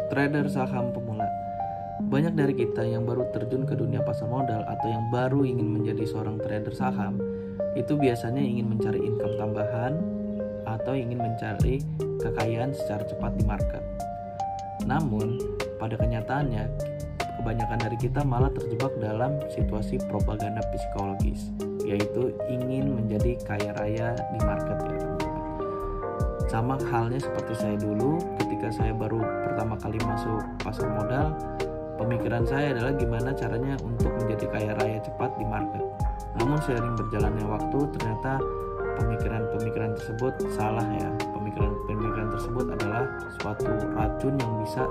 trader saham pemula. Banyak dari kita yang baru terjun ke dunia pasar modal atau yang baru ingin menjadi seorang trader saham, itu biasanya ingin mencari income tambahan atau ingin mencari kekayaan secara cepat di market. Namun, pada kenyataannya, kebanyakan dari kita malah terjebak dalam situasi propaganda psikologis, yaitu ingin menjadi kaya raya di market ya teman-teman. Sama halnya seperti saya dulu, ketika saya baru pertama kali masuk pasar modal, pemikiran saya adalah gimana caranya untuk menjadi kaya raya cepat di market. Namun seiring berjalannya waktu, ternyata pemikiran-pemikiran tersebut salah ya. Pemikiran tersebut adalah suatu racun yang bisa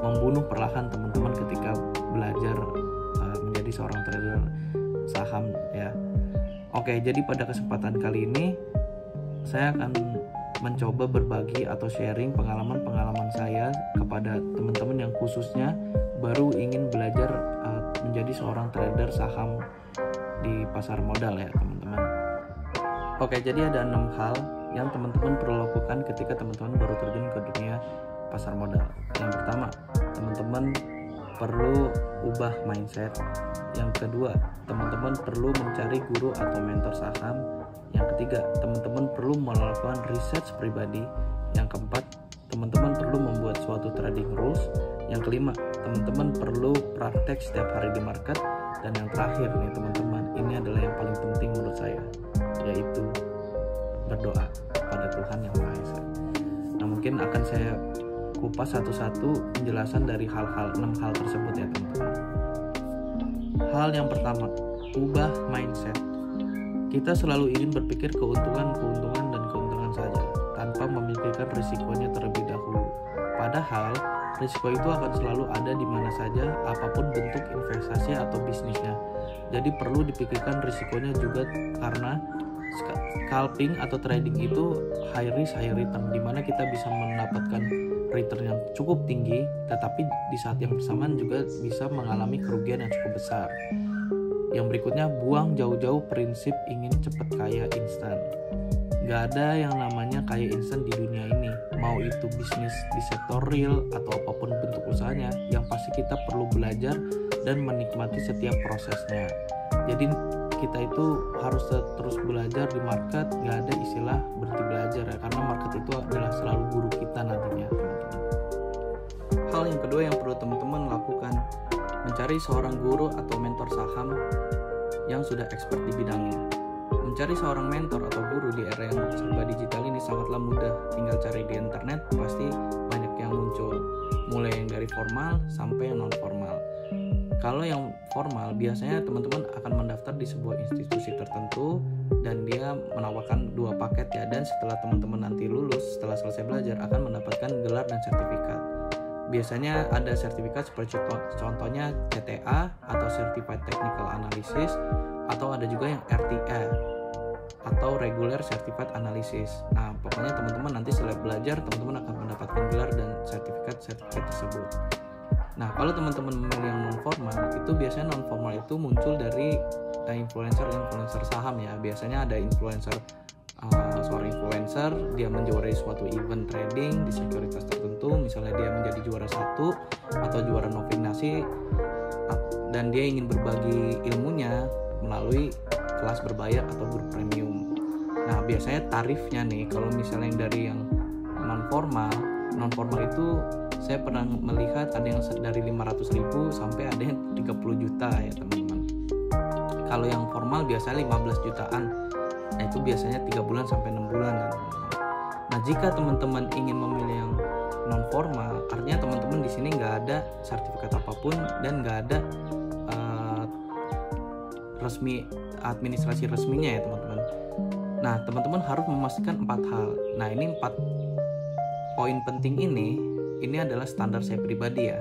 membunuh perlahan teman-teman ketika belajar menjadi seorang trader saham ya. Oke, jadi pada kesempatan kali ini saya akan mencoba berbagi atau sharing pengalaman-pengalaman saya kepada teman-teman yang khususnya baru ingin belajar menjadi seorang trader saham di pasar modal ya teman-teman. Oke, jadi ada 6 hal yang teman-teman perlu lakukan ketika teman-teman baru terjun ke dunia pasar modal. Yang pertama, teman-teman perlu ubah mindset. Yang kedua, teman-teman perlu mencari guru atau mentor saham. Yang ketiga, teman-teman perlu melakukan research pribadi. Yang keempat, teman-teman perlu membuat suatu trading rules. Yang kelima, teman-teman perlu praktek setiap hari di market. Dan yang terakhir nih teman-teman, ini adalah yang paling penting menurut saya, yaitu berdoa pada Tuhan Yang Maha Esa. Nah, mungkin akan saya kupas satu-satu penjelasan dari 6 hal tersebut ya teman-teman. Hal yang pertama, ubah mindset. Kita selalu ingin berpikir keuntungan saja tanpa memikirkan risikonya terlebih dahulu. Padahal risiko itu akan selalu ada di mana saja, apapun bentuk investasi atau bisnisnya. Jadi perlu dipikirkan risikonya juga, karena scalping atau trading itu high risk high return, di mana kita bisa mendapatkan return yang cukup tinggi, tetapi di saat yang bersamaan juga bisa mengalami kerugian yang cukup besar. Yang berikutnya, buang jauh-jauh prinsip ingin cepat kaya instan. Gak ada yang namanya kaya instan di dunia ini, mau itu bisnis di sektor real atau apapun bentuk usahanya. Yang pasti kita perlu belajar dan menikmati setiap prosesnya. Jadi kita itu harus terus belajar di market, gak ada istilah berhenti belajar ya, karena market itu adalah selalu guru kita nantinya teman-teman. Hal yang kedua yang perlu teman-teman lakukan, mencari seorang guru atau mentor saham yang sudah expert di bidangnya. Mencari seorang mentor atau guru di era yang serba digital ini sangatlah mudah. Tinggal cari di internet, pasti banyak yang muncul, mulai yang dari formal sampai yang non formal. Kalau yang formal, biasanya teman-teman akan mendaftar di sebuah institusi tertentu dan dia menawarkan 2 paket ya. Dan setelah teman-teman nanti lulus, setelah selesai belajar, akan mendapatkan gelar dan sertifikat. Biasanya ada sertifikat seperti contohnya CTA atau Certified Technical Analysis, atau ada juga yang RTA atau Regular Certified Analysis. Nah, pokoknya teman-teman nanti setelah belajar, teman-teman akan mendapatkan gelar dan sertifikat tersebut. Nah, kalau teman-teman memilih yang non formal, itu biasanya non formal itu muncul dari influencer saham ya. Biasanya ada seorang influencer, dia menjuarai suatu event trading di sekuritas tertentu, misalnya dia menjadi juara 1 atau juara nominasi, dan dia ingin berbagi ilmunya melalui kelas berbayar atau grup premium. Nah, biasanya tarifnya nih, kalau misalnya yang dari yang non formal itu saya pernah melihat ada yang dari 500.000 sampai ada yang 30 juta ya teman-teman. Kalau yang formal biasanya 15 jutaan. Nah, itu biasanya 3 bulan sampai 6 bulan ya teman-teman. Nah, jika teman-teman ingin memilih yang non formal, artinya teman-teman di sini nggak ada sertifikat apapun dan nggak ada administrasi resminya ya teman-teman. Nah, teman-teman harus memastikan 4 hal. Nah, ini 4 poin penting ini adalah standar saya pribadi ya.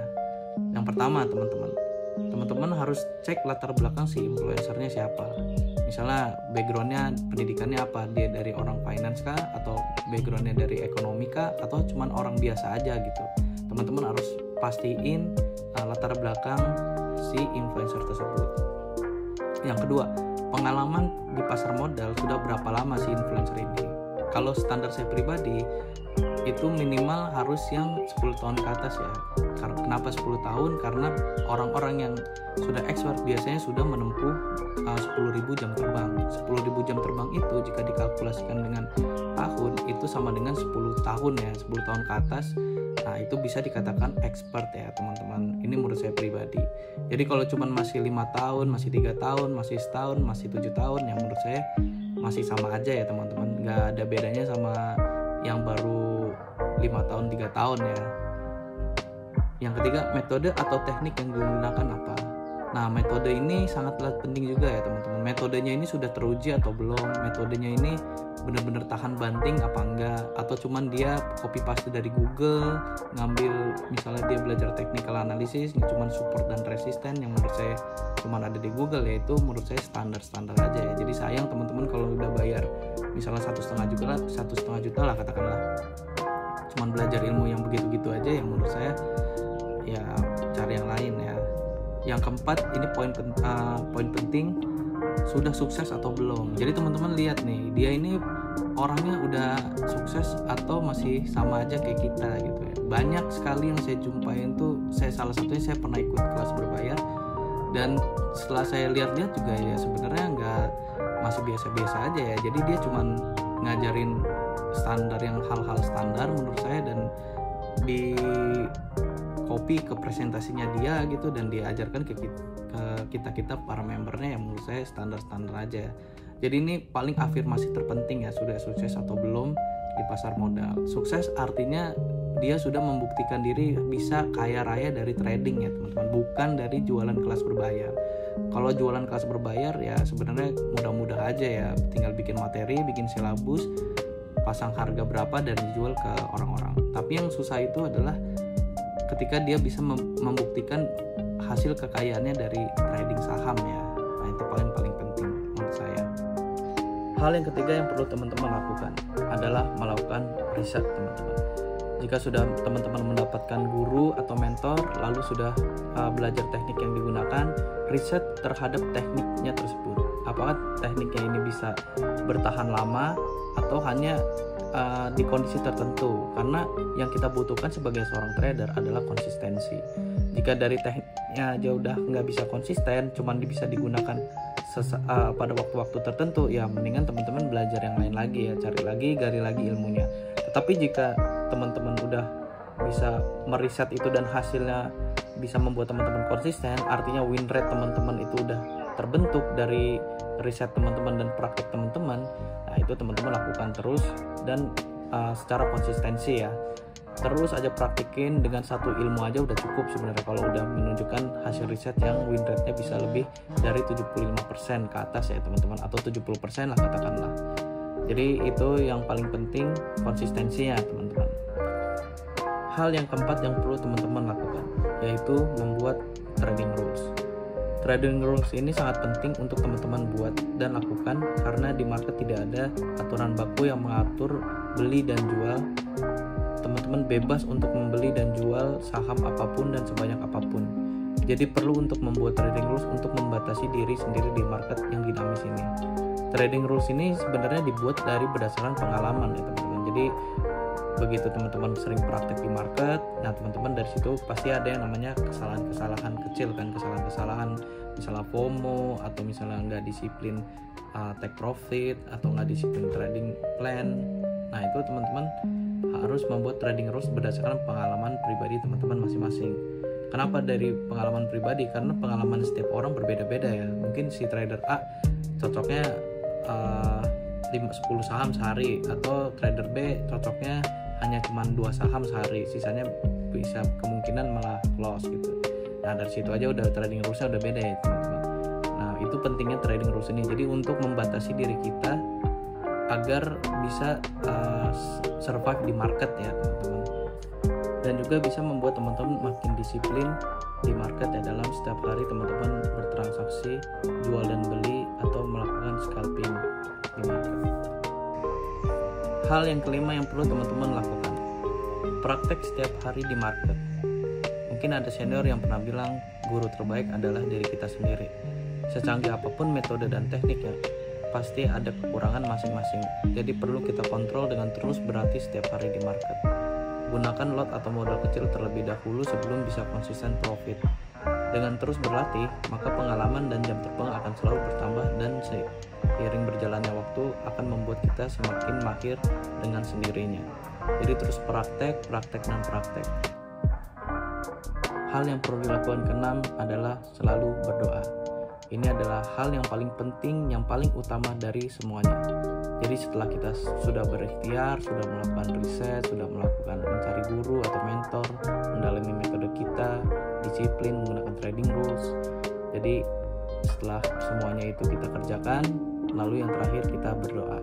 Yang pertama, teman-teman harus cek latar belakang si influencernya siapa. Misalnya backgroundnya, pendidikannya apa, dia dari orang finance kah, atau backgroundnya dari ekonomi kah, atau cuman orang biasa aja gitu. Teman-teman harus pastiin latar belakang si influencer tersebut. Yang kedua, pengalaman di pasar modal sudah berapa lama si influencer ini. Kalau standar saya pribadi, itu minimal harus yang 10 tahun ke atas ya. Kenapa 10 tahun? Karena orang-orang yang sudah expert biasanya sudah menempuh 10.000 jam terbang. 10.000 jam terbang itu jika dikalkulasikan dengan tahun itu sama dengan 10 tahun ya, 10 tahun ke atas. Nah itu bisa dikatakan expert ya teman-teman. Ini menurut saya pribadi. Jadi kalau cuma masih 5 tahun, masih 3 tahun, masih setahun, masih 7 tahun, yang menurut saya masih sama aja ya teman-teman. Gak ada bedanya sama yang baru 5 tahun, 3 tahun ya. Yang ketiga, metode atau teknik yang digunakan apa? Nah, metode ini sangatlah penting juga ya teman-teman. Metodenya ini sudah teruji atau belum? Metodenya ini benar-benar tahan banting apa enggak? Atau cuman dia copy paste dari Google, ngambil misalnya dia belajar technical analysis, cuman support dan resisten yang menurut saya cuman ada di Google, yaitu menurut saya standar-standar aja ya. Jadi sayang teman-teman kalau udah bayar misalnya 1,5 juta lah katakanlah, cuman belajar ilmu yang begitu-gitu aja, yang menurut saya ya cari yang lain ya. Yang keempat, ini poin penting, sudah sukses atau belum. Jadi teman-teman lihat nih, dia ini orangnya udah sukses atau masih sama aja kayak kita gitu ya. Banyak sekali yang saya jumpain tuh, salah satunya saya pernah ikut kelas berbayar, dan setelah saya lihat-lihat juga ya sebenarnya masih biasa-biasa aja ya. Jadi dia cuman ngajarin standar, yang hal-hal standar menurut saya, dan di copy ke presentasinya dia gitu, dan diajarkan ke kita para membernya, yang menurut saya standar-standar aja. Jadi ini paling afirmasi terpenting ya, sudah sukses atau belum di pasar modal. Sukses artinya dia sudah membuktikan diri bisa kaya raya dari trading ya teman-teman, bukan dari jualan kelas berbayar. Kalau jualan kelas berbayar ya sebenarnya mudah-mudah aja ya, tinggal bikin materi, bikin silabus, pasang harga berapa dan dijual ke orang-orang. Tapi yang susah itu adalah ketika dia bisa membuktikan hasil kekayaannya dari trading saham ya. Nah itu paling penting menurut saya. Hal yang ketiga yang perlu teman-teman lakukan adalah melakukan riset teman-teman. Jika sudah teman-teman mendapatkan guru atau mentor, lalu sudah belajar teknik yang digunakan, riset terhadap tekniknya tersebut. Apakah tekniknya ini bisa bertahan lama atau hanya di kondisi tertentu? Karena yang kita butuhkan sebagai seorang trader adalah konsistensi. Jika dari tekniknya aja udah nggak bisa konsisten, cuman bisa digunakan pada waktu-waktu tertentu, ya mendingan teman-teman belajar yang lain lagi ya, cari lagi, gali lagi ilmunya. Tetapi jika teman-teman udah bisa meriset itu dan hasilnya bisa membuat teman-teman konsisten, artinya win rate teman-teman itu udah terbentuk dari riset teman-teman dan praktik teman-teman. Nah itu teman-teman lakukan terus dan secara konsistensi ya. Terus aja praktikin, dengan satu ilmu aja udah cukup sebenarnya kalau udah menunjukkan hasil riset yang win rate-nya bisa lebih dari 75% ke atas ya teman-teman, atau 70% lah katakanlah. Jadi itu yang paling penting, konsistensinya teman-teman. Hal yang keempat yang perlu teman-teman lakukan yaitu membuat trading rules. Trading rules ini sangat penting untuk teman-teman buat dan lakukan, karena di market tidak ada aturan baku yang mengatur beli dan jual. Teman-teman bebas untuk membeli dan jual saham apapun dan sebanyak apapun. Jadi perlu untuk membuat trading rules untuk membatasi diri sendiri di market yang dinamis ini. Trading rules ini sebenarnya dibuat dari berdasarkan pengalaman ya teman-teman. Jadi begitu teman-teman sering praktek di market, nah teman-teman dari situ pasti ada yang namanya kesalahan-kesalahan kecil kan, kesalahan-kesalahan misalnya FOMO, atau misalnya nggak disiplin take profit, atau nggak disiplin trading plan. Nah itu teman-teman harus membuat trading rules berdasarkan pengalaman pribadi teman-teman masing-masing. Kenapa dari pengalaman pribadi? Karena pengalaman setiap orang berbeda-beda ya. Mungkin si trader A cocoknya 10 saham sehari, atau trader B cocoknya hanya cuma 2 saham sehari, sisanya bisa kemungkinan malah loss gitu. Nah dari situ aja udah trading rules-nya udah beda ya teman-teman. Nah itu pentingnya trading rules ini, jadi untuk membatasi diri kita agar bisa survive di market ya teman-teman, dan juga bisa membuat teman-teman makin disiplin di market ya, dalam setiap hari teman-teman bertransaksi jual dan beli atau melakukan scalping di market. Hal yang kelima yang perlu teman-teman lakukan, praktek setiap hari di market. Mungkin ada senior yang pernah bilang guru terbaik adalah diri kita sendiri. Secanggih apapun metode dan tekniknya, pasti ada kekurangan masing-masing. Jadi perlu kita kontrol dengan terus berlatih setiap hari di market. Gunakan lot atau modal kecil terlebih dahulu sebelum bisa konsisten profit. Dengan terus berlatih, maka pengalaman dan jam terbang akan selalu bertambah dan seiring berjalannya waktu akan membuat kita semakin mahir dengan sendirinya. Jadi terus praktek. Hal yang perlu dilakukan keenam adalah selalu berdoa. Ini adalah hal yang paling penting, yang paling utama dari semuanya. Jadi setelah kita sudah berikhtiar, sudah melakukan riset, sudah melakukan mencari guru atau mentor, mendalami metode kita, disiplin menggunakan trading rules. Jadi setelah semuanya itu kita kerjakan, lalu yang terakhir kita berdoa.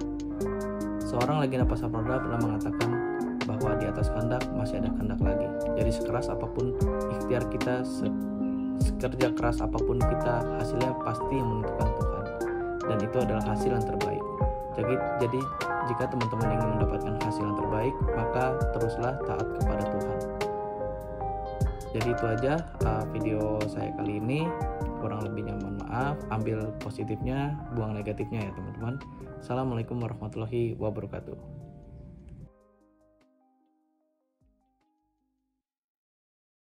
Seorang legenda pasar modal pernah mengatakan bahwa di atas kehendak masih ada kehendak lagi. Jadi sekeras apapun ikhtiar kita, sekerja keras apapun kita, hasilnya pasti yang menentukan Tuhan. Dan itu adalah hasil yang terbaik. Jadi jika teman-teman ingin mendapatkan hasil yang terbaik, maka teruslah taat kepada Tuhan. Jadi itu aja video saya kali ini. Kurang lebihnya mohon maaf. Ambil positifnya, buang negatifnya ya teman-teman. Assalamualaikum warahmatullahi wabarakatuh.